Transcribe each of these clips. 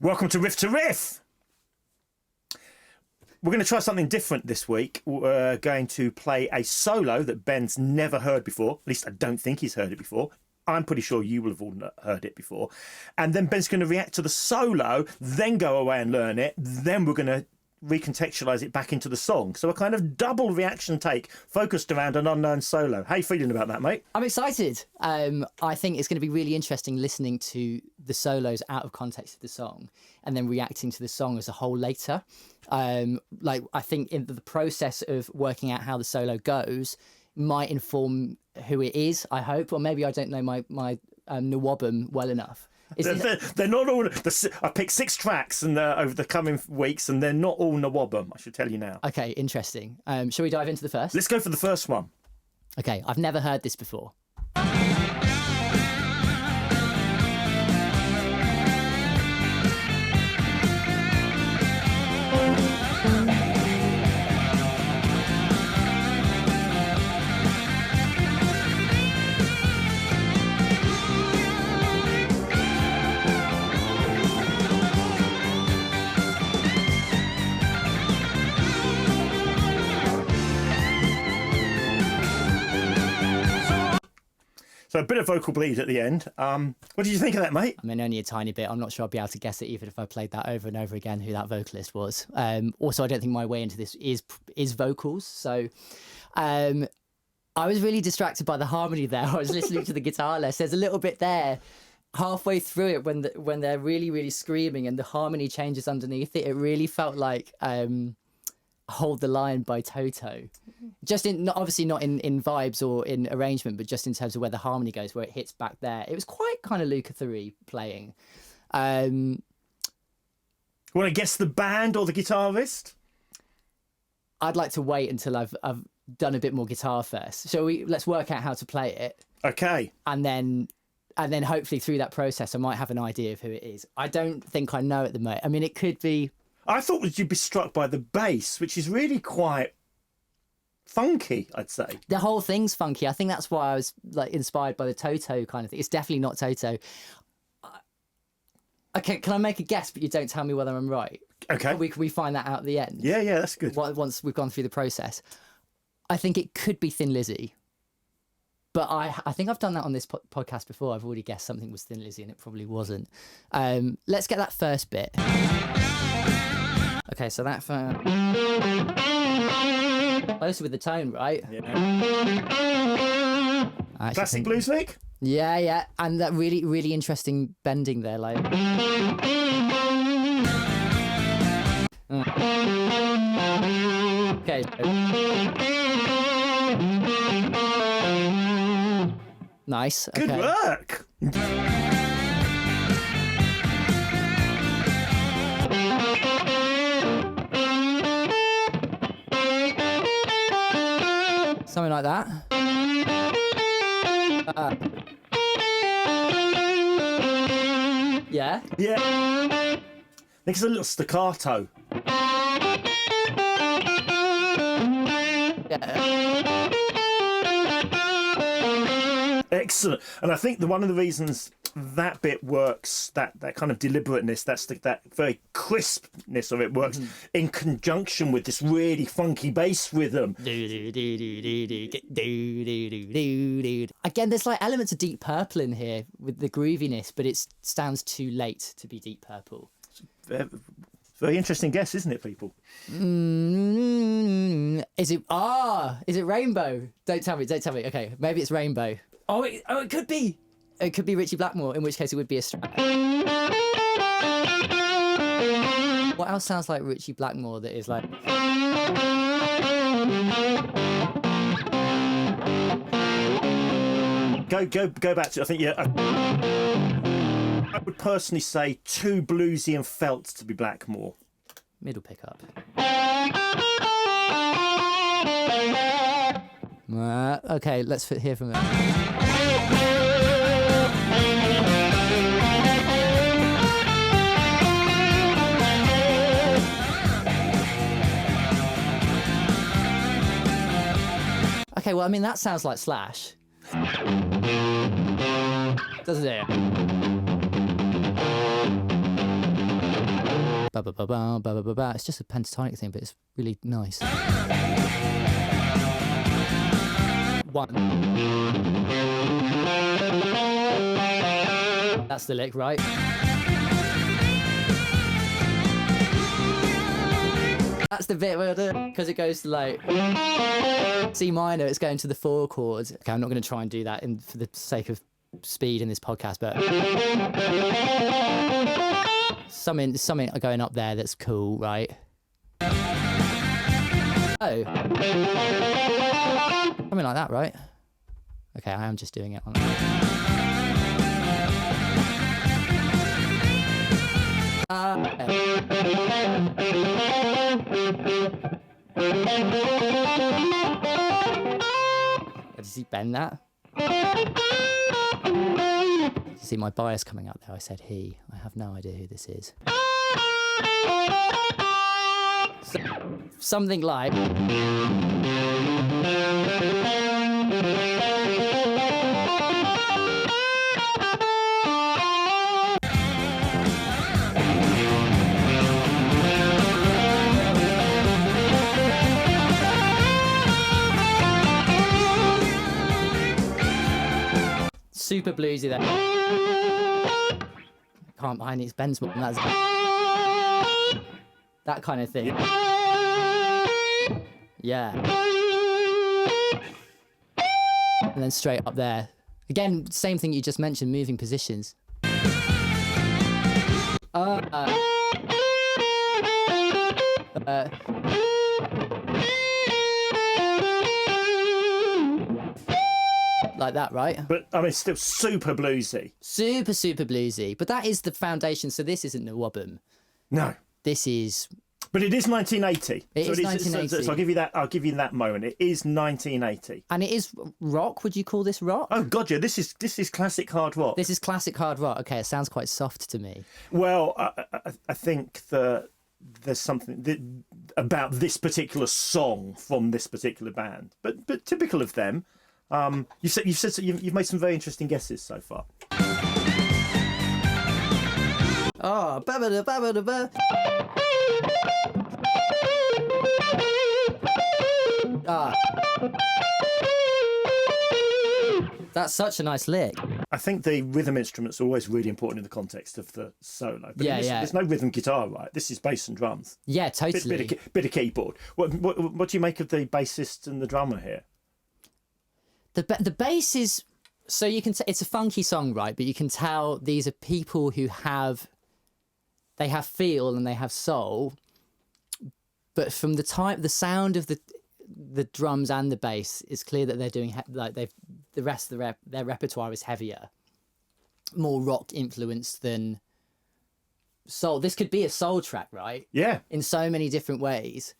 Welcome to Riff. We're going to try something different this week. We're going to play a solo that Ben's never heard before. At least I don't think he's heard it before. I'm pretty sure you will have all heard it before. And then Ben's going to react to the solo, then go away and learn it. Then we're going to recontextualise it back into the song. So a kind of double reaction take focused around an unknown solo. How you feeling about that, mate? I'm excited. I think it's going to be really interesting listening to the solos out of context of the song and then reacting to the song as a whole later. I think in the process of working out how the solo goes might inform who it is, I hope, or maybe I don't know my Nawabum well enough. They're not all. I picked 6 tracks and over the coming weeks, and they're not all Nawabum. I should tell you now. Okay, interesting. Shall we dive into the first? Let's go for the first one. Okay, I've never heard this before. So a bit of vocal bleed at the end. What did you think of that, mate? I mean, only a tiny bit. I'm not sure I'd be able to guess it even if I played that over and over again, who that vocalist was. Also, I don't think my way into this is vocals. So I was really distracted by the harmony there. I was listening to the guitar less. There's a little bit there halfway through it when they're really, really screaming and the harmony changes underneath it. It really felt like Hold the Line by Toto. Just obviously not in vibes or in arrangement, but just in terms of where the harmony goes, where it hits back there. It was quite kind of Lukather-y playing. Want to guess the band or the guitarist? I'd like to wait until I've done a bit more guitar first. Let's work out how to play it. Okay. And then hopefully through that process, I might have an idea of who it is. I don't think I know at the moment. I mean, it could be... I thought that you'd be struck by the bass, which is really quite funky, I'd say. The whole thing's funky. I think that's why I was like inspired by the Toto kind of thing. It's definitely not Toto. Okay, can I make a guess, but you don't tell me whether I'm right? Okay. We find that out at the end. Yeah, that's good. Once we've gone through the process. I think it could be Thin Lizzy. But I think I've done that on this podcast before. I've already guessed something was Thin Lizzy and it probably wasn't. Let's get that first bit. Okay, so that first... Closer with the tone, right? Yeah. Classic blues lick? Yeah. And that really, really interesting bending there, like... Okay. Nice. Okay. Good work. Something like that. Yeah. I think it's a little staccato. Yeah. Excellent. And I think one of the reasons that bit works, that kind of deliberateness, that very crispness of it works in conjunction with this really funky bass rhythm. Again, there's like elements of Deep Purple in here with the grooviness, but it sounds too late to be Deep Purple. Very interesting guess, isn't it, people? Is it Rainbow? Don't tell me. Okay, maybe it's Rainbow. Oh, it could be. It could be Richie Blackmore, in which case it would be a strap. What else sounds like Richie Blackmore that is like... Go back to, I think, I would personally say too bluesy and felt to be Blackmore. Middle pickup. Okay, let's hear from him. Okay, well, I mean, that sounds like Slash. Doesn't it? Ba ba ba ba ba ba ba ba. It's just a pentatonic thing, but it's really nice. 1. That's the lick, right? That's the bit where because it goes to like C minor, it's going to the 4 chord. Okay, I'm not going to try and do that for the sake of speed in this podcast, but something going up there that's cool, right? Oh, something like that, right? Okay, I am just doing it on. Does he bend that? See my bias coming out there. I said he. I have no idea who this is. So, something like. Super bluesy there. Can't behind it, bends more than that. That kind of thing. Yeah. And then straight up there. Again, same thing you just mentioned, moving positions. Like that, right? But I mean, still super bluesy. Super, super bluesy. But that is the foundation. So this isn't the Wobbum. No. This is. But it is 1980. It is 1980. So I'll give you that. I'll give you that moment. It is 1980. And it is rock. Would you call this rock? Oh God, yeah. This is classic hard rock. This is classic hard rock. Okay, it sounds quite soft to me. Well, I think that there's something about this particular song from this particular band, but typical of them. You've made some very interesting guesses so far. Oh, ba ba da ba ba da ba. Ah. That's such a nice lick. I think the rhythm instruments are always really important in the context of the solo. But Yeah. There's no rhythm guitar, right? This is bass and drums. Yeah, totally. Bit of keyboard. What do you make of the bassist and the drummer here? The bass is so you can it's a funky song, right? But you can tell these are people who have feel and they have soul. But from the sound of the drums and the bass, it's clear that they're doing the rest of their repertoire is heavier, more rock influenced than soul. This could be a soul track, right? Yeah, in so many different ways.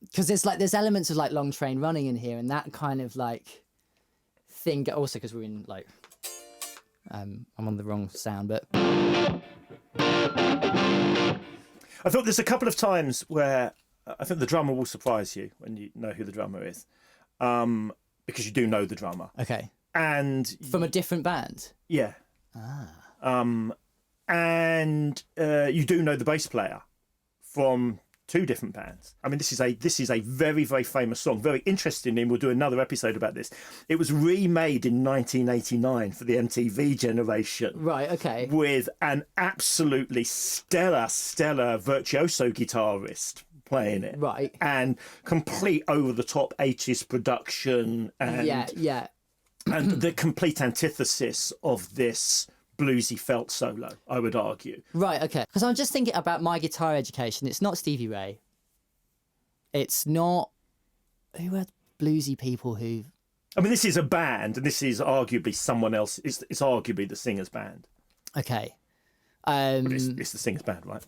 Because there's elements of like Long Train Running in here, and that kind of like thing. Also, because we're in like, I'm on the wrong sound, but I thought there's a couple of times where I think the drummer will surprise you when you know who the drummer is, because you do know the drummer. Okay. And from a different band. Yeah. And you do know the bass player from 2 different bands. I mean, this is a very, very famous song. Very interesting, and we'll do another episode about this. It was remade in 1989 for the MTV generation. Right, okay. With an absolutely stellar virtuoso guitarist playing it. Right. And complete over-the-top 80s production. And, yeah. And the complete antithesis of this bluesy felt solo, I would argue. Right, okay. Because I'm just thinking about my guitar education. It's not Stevie Ray. It's not... Who are bluesy people who... I mean, this is a band, and this is arguably someone else. It's arguably the singer's band. Okay. But it's the singer's band, right?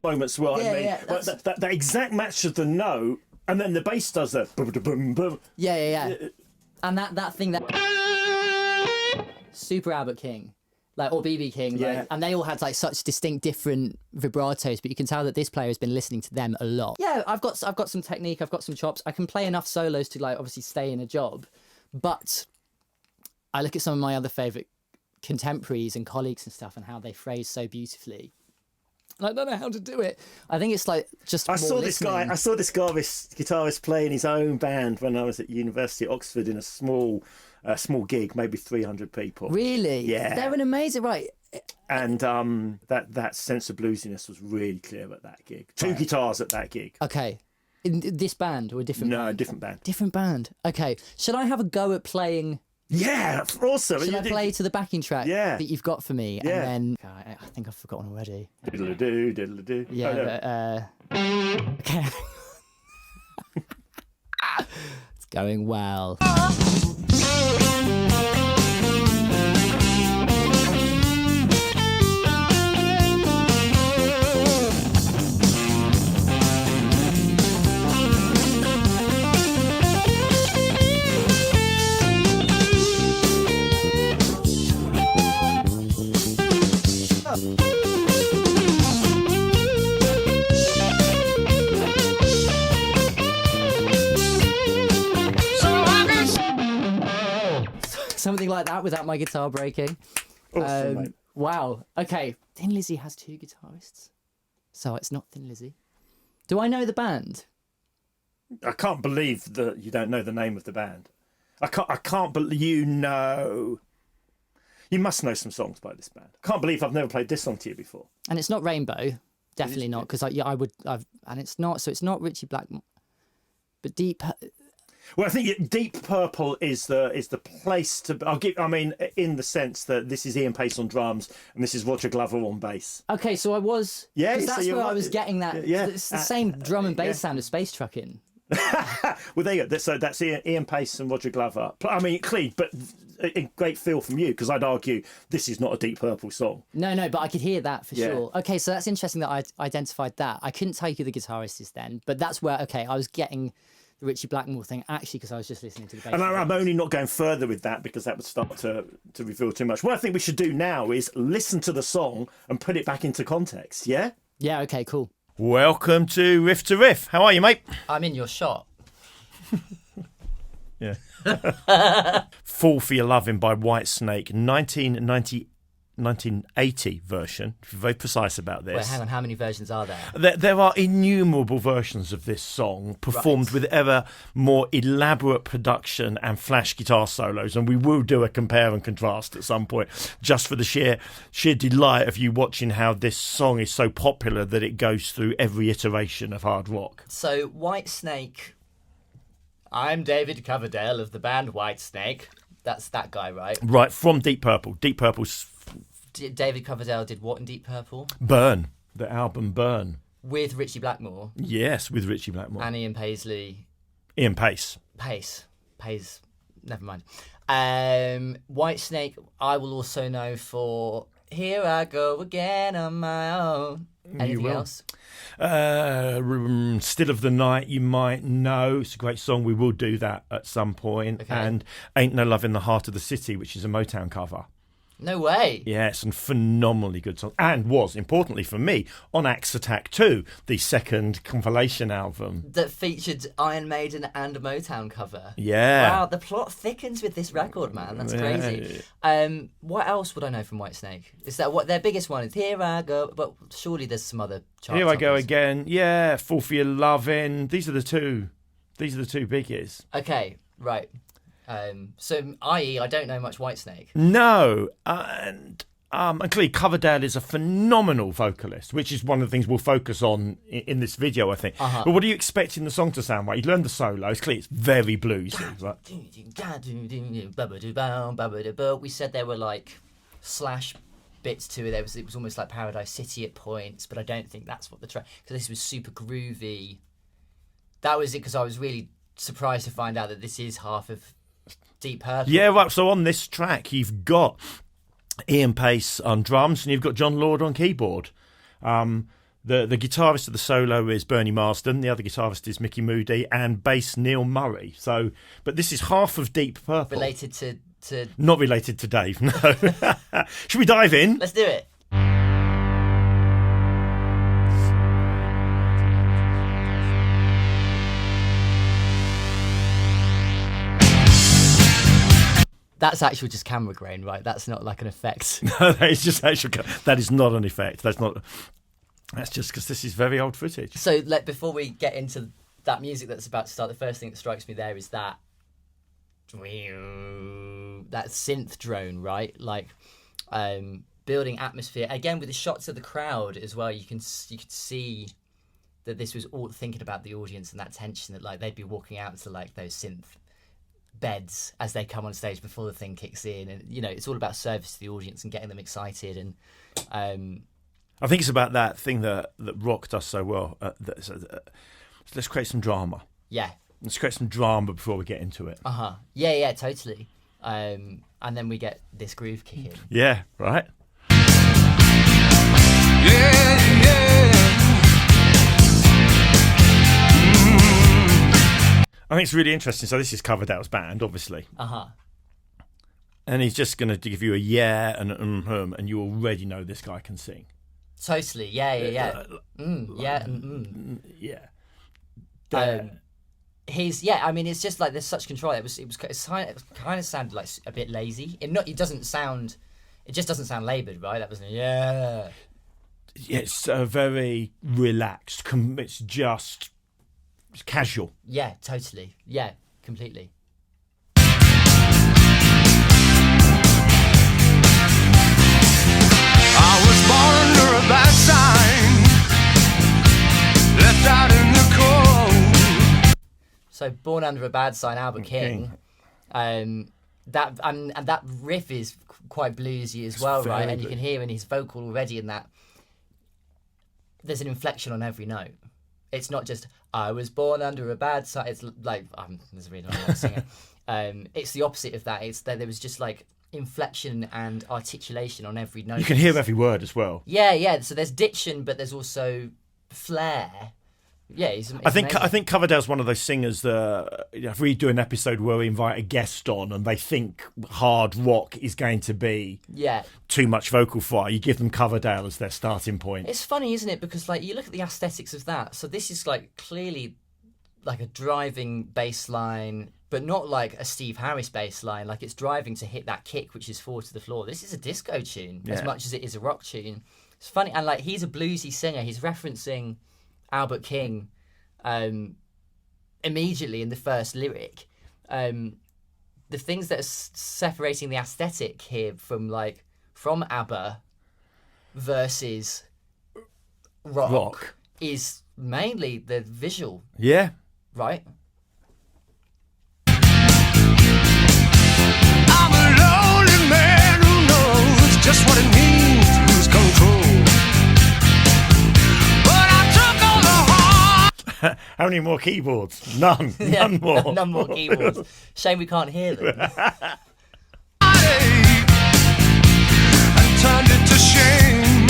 Moments where that exact match of the note, and then the bass does that. Yeah. And that thing that super Albert King, like, or BB King, like, and they all had like such distinct different vibratos, but you can tell that this player has been listening to them a lot. Yeah, I've got some technique, I've got some chops. I can play enough solos to like obviously stay in a job, but I look at some of my other favourite contemporaries and colleagues and stuff and how they phrase so beautifully. I don't know how to do it. I think it's like just I more saw this guitarist play in his own band when I was at University of Oxford in a small gig, maybe 300 people. Really? Yeah. They're an amazing, right? And that sense of bluesiness was really clear at that gig. Two guitars at that gig. Okay. In this band or a different band? No, different band. Different band. Okay. Should I have a go at playing? Yeah, awesome. Should I play to the backing track that you've got for me? Yeah. And then I think I've forgotten already. Diddle-a-doo, diddle-a-doo. Yeah, okay. It's going well. Something like that without my guitar breaking. Awesome, mate. Wow. Okay. Thin Lizzy has 2 guitarists. So it's not Thin Lizzy. Do I know the band? I can't believe that you don't know the name of the band. I can't believe you know. You must know some songs by this band. I can't believe I've never played this song to you before. And it's not Rainbow. Definitely not. Because and it's not. So it's not Richie Blackmore. But Deep. Well, I think Deep Purple is the place to. In the sense that this is Ian Pace on drums and this is Roger Glover on bass. Okay, so I was. Yeah, because that's so where I was getting that. Yeah, it's the same drum and bass sound as Space Truckin'. Well, there you go. So that's Ian Pace and Roger Glover. I mean, clean, but a great feel from you, because I'd argue this is not a Deep Purple song. No, but I could hear that for sure. Okay, so that's interesting that I identified that. I couldn't tell you who the guitarist is then, but that's where I was getting the Richie Blackmore thing actually because I was just listening to the bass. And I'm only not going further with that because that would start to reveal too much. What I think we should do now is listen to the song and put it back into context. Yeah. Yeah. Okay. Cool. Welcome to Riff. How are you, mate? I'm in your shot. Yeah. Fall for Your Lovin' by Whitesnake, 1980 version. If you're very precise about this. Wait, hang on. How many versions are there? There are innumerable versions of this song performed with ever more elaborate production and flash guitar solos, and we will do a compare and contrast at some point, just for the sheer delight of you watching how this song is so popular that it goes through every iteration of hard rock. So Whitesnake. I'm David Coverdale of the band Whitesnake. That's that guy, right? Right, from Deep Purple. Deep Purple's... David Coverdale did what in Deep Purple? Burn. The album Burn. With Richie Blackmore? Yes, with Richie Blackmore. And Ian Paisley? Ian Pace. Pace. Never mind. Whitesnake, I will also know for Here I Go Again on My Own. Anything else? Still of the Night, you might know. It's a great song. We will do that at some point. Okay. And Ain't No Love in the Heart of the City, which is a Motown cover. No way. Yeah, it's a phenomenally good song. And was, importantly for me, on Axe Attack 2, the second compilation album. That featured Iron Maiden and a Motown cover. Yeah. Wow, the plot thickens with this record, man. That's crazy. What else would I know from Whitesnake? Is that what their biggest one is? Here I Go, but surely there's some other chart Here I Go toppers. Again. Yeah, Fall for Your Lovin'. These are the two biggies. Okay, right. So, i.e., I don't know much Whitesnake. No, and clearly Coverdale is a phenomenal vocalist, which is one of the things we'll focus on in this video, I think. Uh-huh. But what are you expecting the song to sound like? You learn the solos, clearly it's very bluesy. Right? We said there were like slash bits to it. It was almost like Paradise City at points, but I don't think that's what the track... Because this was super groovy. That was it, because I was really surprised to find out that this is half of Deep Purple. Yeah, right. So on this track, you've got Ian Pace on drums and you've got John Lord on keyboard. The guitarist of the solo is Bernie Marsden. The other guitarist is Mickey Moody, and bass Neil Murray. So, but this is half of Deep Purple. Related to... Not related to Dave, no. Should we dive in? Let's do it. That's actual just camera grain, right? That's not like an effect. No, that is just actual. That is not an effect. That's not. That's just because this is very old footage. So, before we get into that music that's about to start, the first thing that strikes me there is that synth drone, right? Like, building atmosphere again with the shots of the crowd as well. You could see that this was all thinking about the audience and that tension that like they'd be walking out to like those synth beds as they come on stage before the thing kicks in, and it's all about service to the audience and getting them excited. And I think it's about that thing that rock does so well. Let's create some drama. Yeah. Let's create some drama before we get into it. Yeah, totally. And then we get this groove kick in. Yeah, right. I think it's really interesting. So this is Coverdale's band, obviously. And he's just going to give you a yeah and and you already know this guy can sing. Totally, yeah. Yeah. I mean, it's just like there's such control. It kind of sounded like a bit lazy. It just doesn't sound laboured, right? That wasn't yeah. It's very relaxed. It's casual. Yeah, totally. Yeah, completely. I was born under a bad sign, left out in the cold. So, Born Under a Bad Sign, Albert King. That riff is quite bluesy as well, right? And you can hear in his vocal already in that there's an inflection on every note. It's not just I was born under a bad sign. It's like there's a reason I'm not singing. It's the opposite of that. It's that there was just like inflection and articulation on every note. You can hear every word as well. Yeah. So there's diction, but there's also flair. Yeah, I think Coverdale's one of those singers that if we do an episode where we invite a guest on and they think hard rock is going to be too much vocal fry, you give them Coverdale as their starting point. It's funny, isn't it? Because like you look at the aesthetics of that. So this is like clearly like a driving bass line, but not like a Steve Harris bass line. Like it's driving to hit that kick, which is forward to the floor. This is a disco tune as much as it is a rock tune. It's funny, and like he's a bluesy singer. He's referencing Albert King immediately in the first lyric. The things that are separating the aesthetic here from ABBA versus rock is mainly the visual. Yeah. Right? I'm a lonely man who knows just what it means to lose control. How many more keyboards? None. None more. None more keyboards. Shame we can't hear them. And turned it to shame.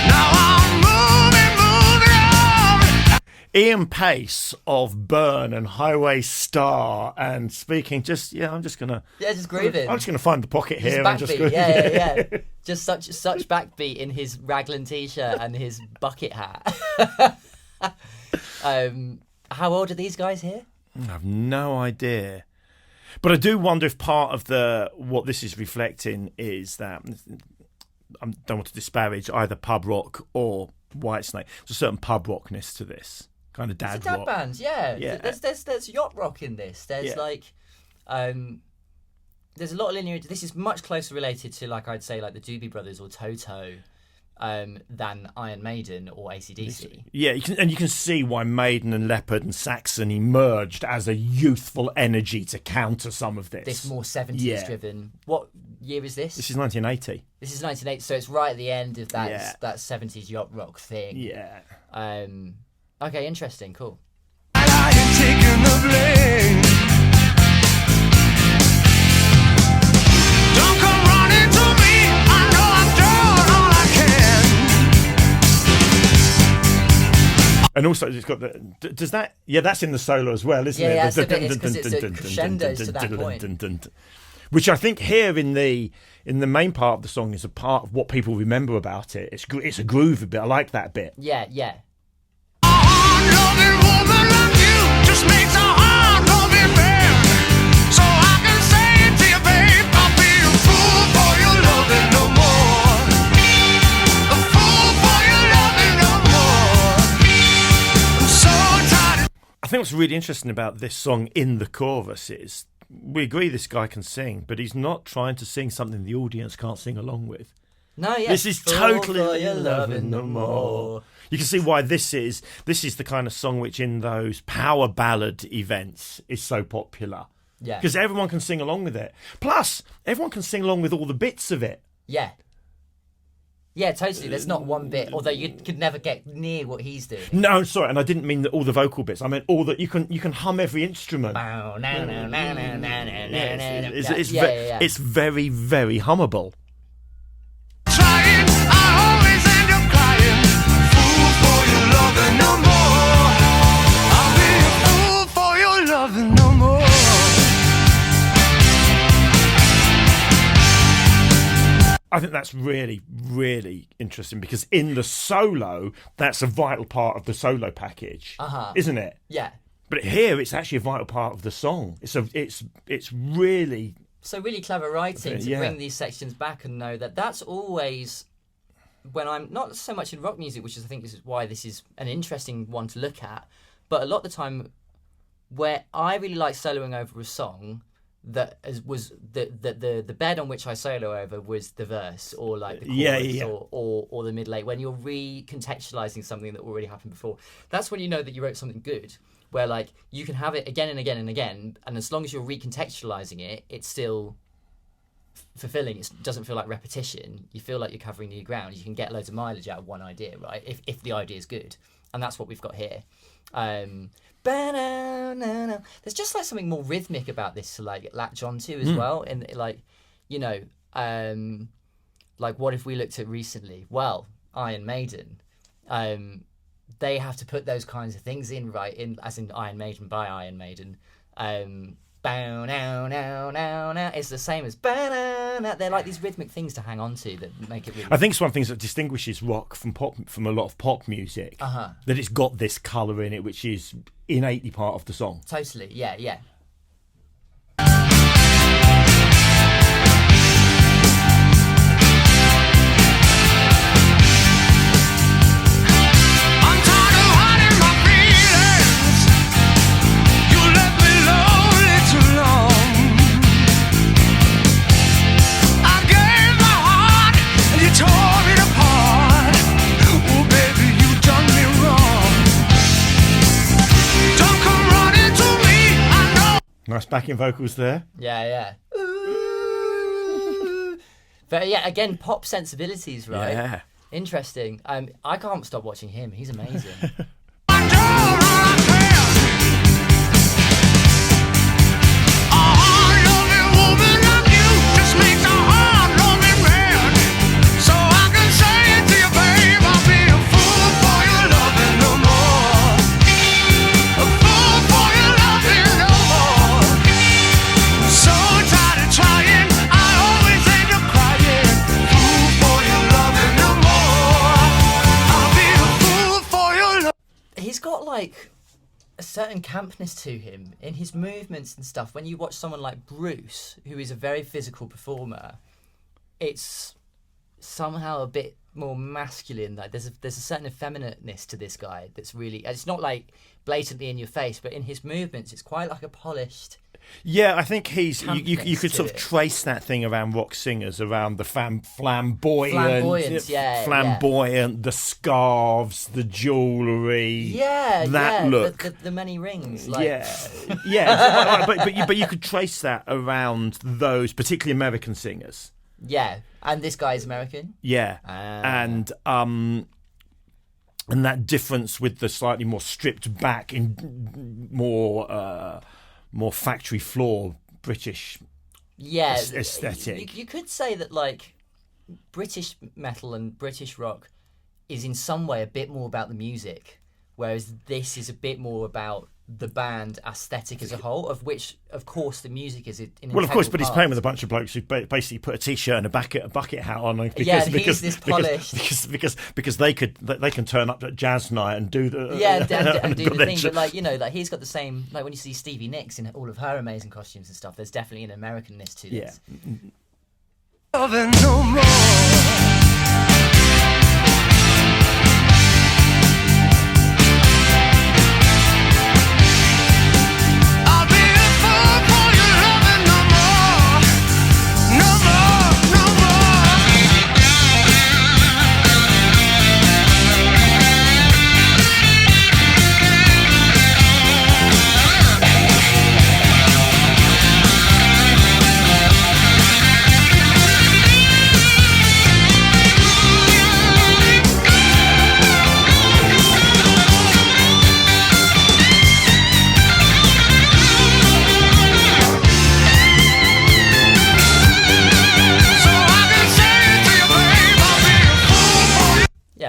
Now I'm moving on. Ian Pace of Burn and Highway Star and speaking just I'm just gonna just groove it. I'm just gonna find the pocket here and just groove. Yeah. Just such backbeat in his raglan t-shirt and his bucket hat. How old are these guys here? I have no idea, but I do wonder if part of what this is reflecting is that I don't want to disparage either pub rock or Whitesnake. There's a certain pub rockness to this. Kind of dad rock. Bands, yeah. There's yacht rock in this. There's there's a lot of linear. This is much closer related to I'd say the Doobie Brothers or Toto than Iron Maiden or AC/DC. Yeah, you can see why Maiden and Leopard and Saxon emerged as a youthful energy to counter some of this. This more 70s driven. What year is this? This is 1980. This is 1980, so it's right at the end of that 70s yacht rock thing. Yeah. Okay, interesting, cool. And I ain't taking the blame. Don't come running to me. I know I'm doing all I can. And also, it's got does that? Yeah, that's in the solo as well, isn't it? Yeah, because it's crescendos to that point. Which I think here in the main part of the song is a part of what people remember about it. It's a groovy bit. I like that bit. Yeah. Loving woman like you just makes a heart loving man. So think what's really interesting about this song in the chorus is we agree this guy can sing, but he's not trying to sing something the audience can't sing along with. No, yeah. This is totally loving no more. You can see why this is the kind of song which in those power ballad events is so popular. Yeah. Because everyone can sing along with it. Plus, everyone can sing along with all the bits of it. Yeah. Yeah, totally. There's not one bit, although you could never get near what he's doing. No, sorry, and I didn't mean all the vocal bits. I meant all that you can hum every instrument. It's very, very hummable. Trying, I always end up crying. Fool for your loving no more. I'll be a fool for your loving no more. I think that's really, really interesting because in the solo, that's a vital part of the solo package, isn't it? Yeah. But here, it's actually a vital part of the song. It's really. So really clever writing to Yeah. bring these sections back and know that that's always when I'm not so much in rock music, which is I think this is why this is an interesting one to look at, but a lot of the time where I really like soloing over a song was the bed on which I solo over was the verse or like the chorus or the mid late when you're recontextualizing something that already happened before. That's when you know that you wrote something good. Where like you can have it again and again and again, and as long as you're recontextualizing it, it's still fulfilling. It doesn't feel like repetition. You feel like you're covering new ground. You can get loads of mileage out of one idea, right? If the idea is good, and that's what we've got here. There's just like something more rhythmic about this to like latch onto as well, and like like what if we looked at recently? Well, Iron Maiden. They have to put those kinds of things in, right? As in Iron Maiden by Iron Maiden. Bow now now now now. It's the same as ba-na-na. They're like these rhythmic things to hang on to that make it really. I think it's one of the things that distinguishes rock from pop, from a lot of pop music. That it's got this colour in it, which is innately part of the song. Totally, yeah, yeah. Nice backing vocals there. Yeah, yeah. Ooh. But yeah, again, pop sensibilities, right? Yeah. Interesting. I can't stop watching him. He's amazing. He's got like a certain campness to him in his movements and stuff. When you watch someone like Bruce, who is a very physical performer, it's somehow a bit more masculine. Like there's a certain effeminateness to this guy that's really. It's not like blatantly in your face, but in his movements, it's quite like a polished. Yeah, I think he's. You could sort of trace that thing around rock singers, around the flamboyant, the scarves, the jewellery. Look, the many rings. Like. Yeah. But you could trace that around those, particularly American singers. Yeah, and this guy is American. Yeah, and that difference with the slightly more stripped back in more factory floor British aesthetic. You could say that like British metal and British rock is in some way a bit more about the music, whereas this is a bit more about the band aesthetic as a whole, of which, of course, the music is an well, of course, but he's part. playing with a bunch of blokes who basically put a t-shirt and a bucket hat on because they can turn up at jazz night and do the and do the thing. But like like he's got the same, like when you see Stevie Nicks in all of her amazing costumes and stuff. There's definitely an Americanness to this. Loving no more.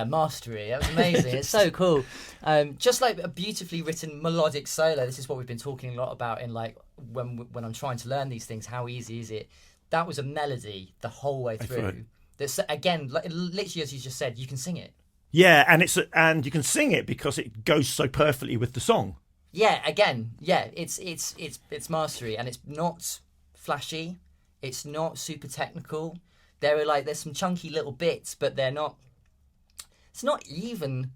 Yeah, mastery. That was amazing. It's so cool. Just like a beautifully written melodic solo. This is what we've been talking a lot about in like when I'm trying to learn these things. How easy is it? That was a melody the whole way through. That's again, like, literally as you just said, you can sing it. Yeah, and you can sing it because it goes so perfectly with the song. Yeah, again, yeah, it's mastery, and it's not flashy. It's not super technical. There's some chunky little bits, but they're not. It's not even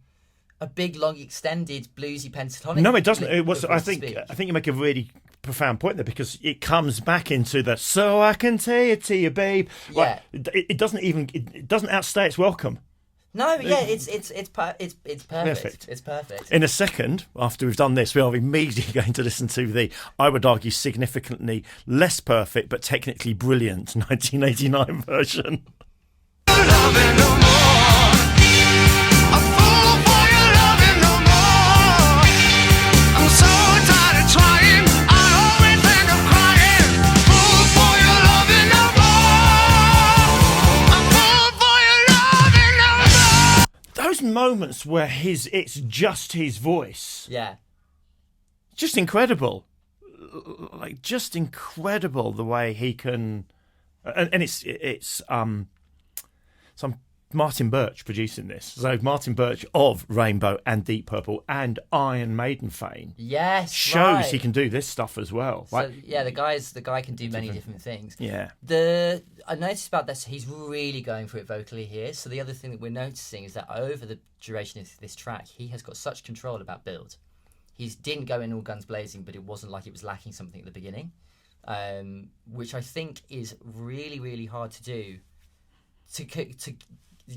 a big, long, extended bluesy pentatonic. No, it doesn't. It was. I think you make a really profound point there, because it comes back into the "so I can tell it to you, babe." Yeah. Like, it doesn't outstay its welcome. No, yeah, it's perfect. Perfect. It's perfect. In a second, after we've done this, we are immediately going to listen to the, I would argue, significantly less perfect but technically brilliant 1989 version. Loving no more. A fool for your loving no more. I'm so tired of trying. I always end up crying. Fool for your loving no more. A fool for your loving no more. Those moments where it's just his voice, Yeah. just incredible. Like, just incredible the way he can, and it's some Martin Birch producing this. So Martin Birch of Rainbow and Deep Purple and Iron Maiden fame Yes. shows right. he can do this stuff as well. So, Right? yeah, the guy can do many different things. Yeah. I noticed about this, he's really going for it vocally here. So the other thing that we're noticing is that over the duration of this track, he has got such control about build. He didn't go in all guns blazing, but it wasn't like it was lacking something at the beginning, which I think is really, really hard to do, to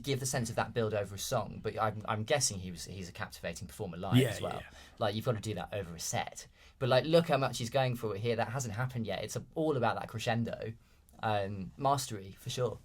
give the sense of that build over a song. But I'm guessing he's a captivating performer live as well. Yeah. Like, you've got to do that over a set. But like, look how much he's going for it here. That hasn't happened yet. It's all about that crescendo. Mastery for sure.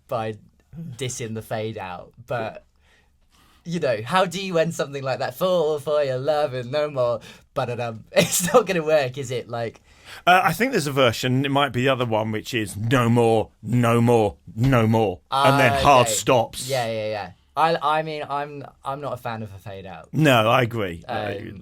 By dissing the fade out, but you know, how do you end something like that? Fall for your love and no more, but it's not going to work, is it? Like, I think there's a version. It might be the other one, which is no more, no more, no more, and then hard okay. stops. Yeah. I mean, I'm not a fan of a fade out. No, I agree.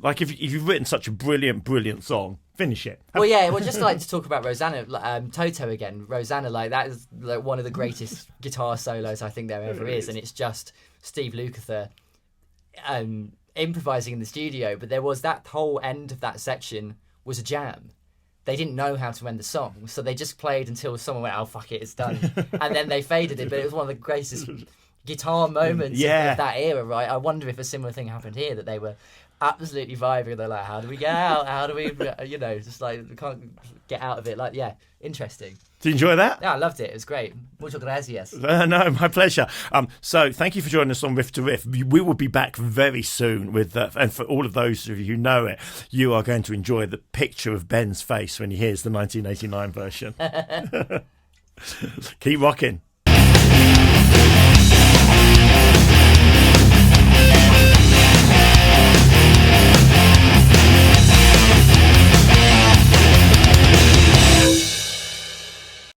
Like, if you've written such a brilliant song, finish it. Well, yeah. Well, just like to talk about Rosanna, Toto again. Rosanna, like, that is like one of the greatest guitar solos I think there ever is, and it's just Steve Lukather improvising in the studio. But there was that whole end of that section was a jam. They didn't know how to end the song, so they just played until someone went, "Oh fuck it, it's done," and then they faded it. But it was one of the greatest guitar moments of that era, right? I wonder if a similar thing happened here, that they were absolutely vibing. They're like, how do we get out? How do we, just like, we can't get out of it. Like, yeah, interesting. Did you enjoy that? Yeah, I loved it. It was great. Muchas gracias. No, my pleasure. So thank you for joining us on Riff to Riff. We will be back very soon with, and for all of those of you who know it, you are going to enjoy the picture of Ben's face when he hears the 1989 version. Keep rocking.